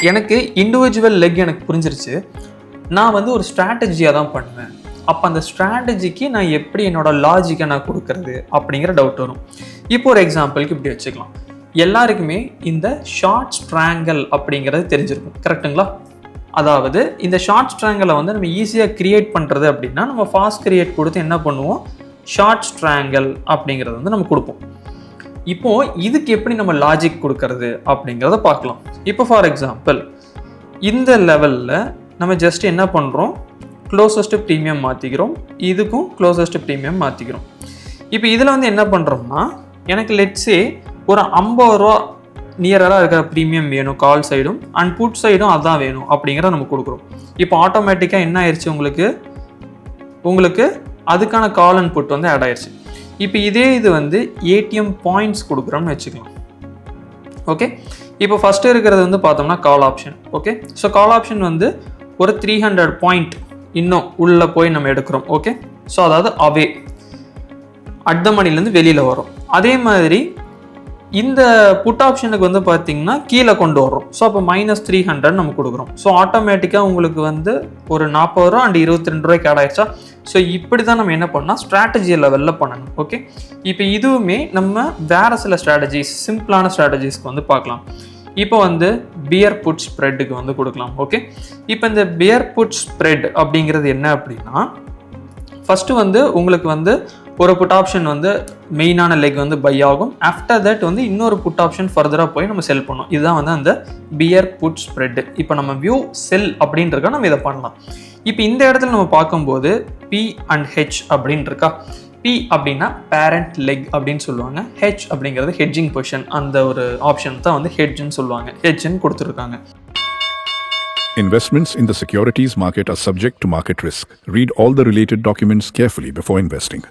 எனக்கு individual leg எனக்கு புரிஞ்சிருச்சு. நான் வந்து ஒரு ஸ்ட்ராட்டஜியாக தான் பண்ணுவேன். அப்போ அந்த ஸ்ட்ராட்டஜிக்கு நான் எப்படி என்னோட லாஜிக்கை நான் கொடுக்கறது அப்படிங்கிற டவுட் வரும். இப்போ ஒரு எக்ஸாம்பிளுக்கு இப்படி வச்சுக்கலாம். எல்லாருக்குமே இந்த ஷார்ட் ஸ்ட்ராங்கல் அப்படிங்கிறது தெரிஞ்சிருக்கும், கரெக்டுங்களா? அதாவது இந்த ஷார்ட் ஸ்ட்ராங்கலை வந்து நம்ம ஈஸியாக கிரியேட் பண்ணுறது அப்படின்னா நம்ம ஃபாஸ்ட் கிரியேட் கொடுத்து என்ன பண்ணுவோம், ஷார்ட் ஸ்ட்ராங்கல் அப்படிங்கிறது வந்து நம்ம கொடுப்போம். இப்போது இதுக்கு எப்படி நம்ம லாஜிக் கொடுக்கறது அப்படிங்கிறத பார்க்கலாம். இப்போ ஃபார் எக்ஸாம்பிள் இந்த லெவலில் நம்ம ஜஸ்ட் என்ன பண்ணுறோம், க்ளோசஸ்ட் ப்ரீமியம் மாற்றிக்கிறோம், இதுக்கும் க்ளோசஸ்ட் ப்ரீமியம் மாற்றிக்கிறோம். இப்போ இதில் வந்து என்ன பண்ணுறோம்னா, எனக்கு லெட்ஸே ஒரு 50 ரூபா நியராக இருக்கிற ப்ரீமியம் வேணும் கால் சைடும் அண்ட் புட் சைடும் அதான் வேணும் அப்படிங்கிறத நம்ம கொடுக்குறோம். இப்போ ஆட்டோமேட்டிக்காக என்ன ஆயிடுச்சு, உங்களுக்கு அதுக்கான கால் அண்ட் புட் வந்து ஆட் ஆயிடுச்சு. இப்போ இதே இது வந்து ஏடிஎம் பாயிண்ட்ஸ் கொடுக்குறோம்னு வச்சுக்கலாம். ஓகே, இப்போ ஃபஸ்ட்டு இருக்கிறது வந்து பார்த்தோம்னா call option. Okay, so call option வந்து ஒரு 300 பாயிண்ட் இன்னும் உள்ளே போய் நம்ம எடுக்கிறோம். ஓகே, ஸோ அதாவது அவே அட் த மணிலேருந்து வெளியில் வரும். அதே மாதிரி இந்த புட் ஆப்ஷனுக்கு வந்து பார்த்தீங்கன்னா கீழே கொண்டு வரோம். ஸோ அப்போ -300 நம்ம கொடுக்குறோம். ஸோ ஆட்டோமேட்டிக்காக உங்களுக்கு வந்து ஒரு 40 ரூபா அண்ட் 22 ரூபாய்க்கு ஆட் ஆயிடுச்சா. ஸோ இப்படி தான் நம்ம என்ன பண்ணால் ஸ்ட்ராட்டஜி லெவலில் பண்ணணும். ஓகே, இப்போ இதுவுமே நம்ம வேறு சில ஸ்ட்ராட்டஜிஸ், சிம்பிளான ஸ்ட்ராட்டஜிஸ்க்கு வந்து பார்க்கலாம். இப்போ வந்து பியர் புட் ஸ்ப்ரெட்டுக்கு வந்து கொடுக்கலாம். ஓகே, இப்போ இந்த பியர் புட் ஸ்ப்ரெட் அப்படிங்கிறது என்ன அப்படின்னா, ஃபஸ்ட்டு வந்து உங்களுக்கு வந்து ஒரு புட் ஆப்ஷன் வந்து மெயினான லெக் வந்து பை ஆகும். ஆஃப்டர் தட் வந்து இன்னொரு புட் ஆப்ஷன் ஃபர்தராக போய் நம்ம செல் பண்ணோம். இதுதான் வந்து அந்த பியர் புட் ஸ்ப்ரெட். இப்போ நம்ம வியூ செல் அப்படின்றக்க நம்ம இதை பண்ணலாம். இப்போ இந்த இடத்துல நம்ம பார்க்கும்போது பி அண்ட் ஹெச் அப்படின்னு இருக்கா. பி அப்படின்னா பேரண்ட் லெக் அப்படின்னு சொல்லுவாங்க. ஹெச் அப்படிங்கிறது ஹெட்ஜிங் பொசிஷன். அந்த ஒரு ஆப்ஷன் தான் வந்து ஹெட்ஜ்னு சொல்லுவாங்க. ஹெட்ஜ்னு கொடுத்துருக்காங்க. Investments in the securities market are subject to market risk. Read all the related documents carefully before investing.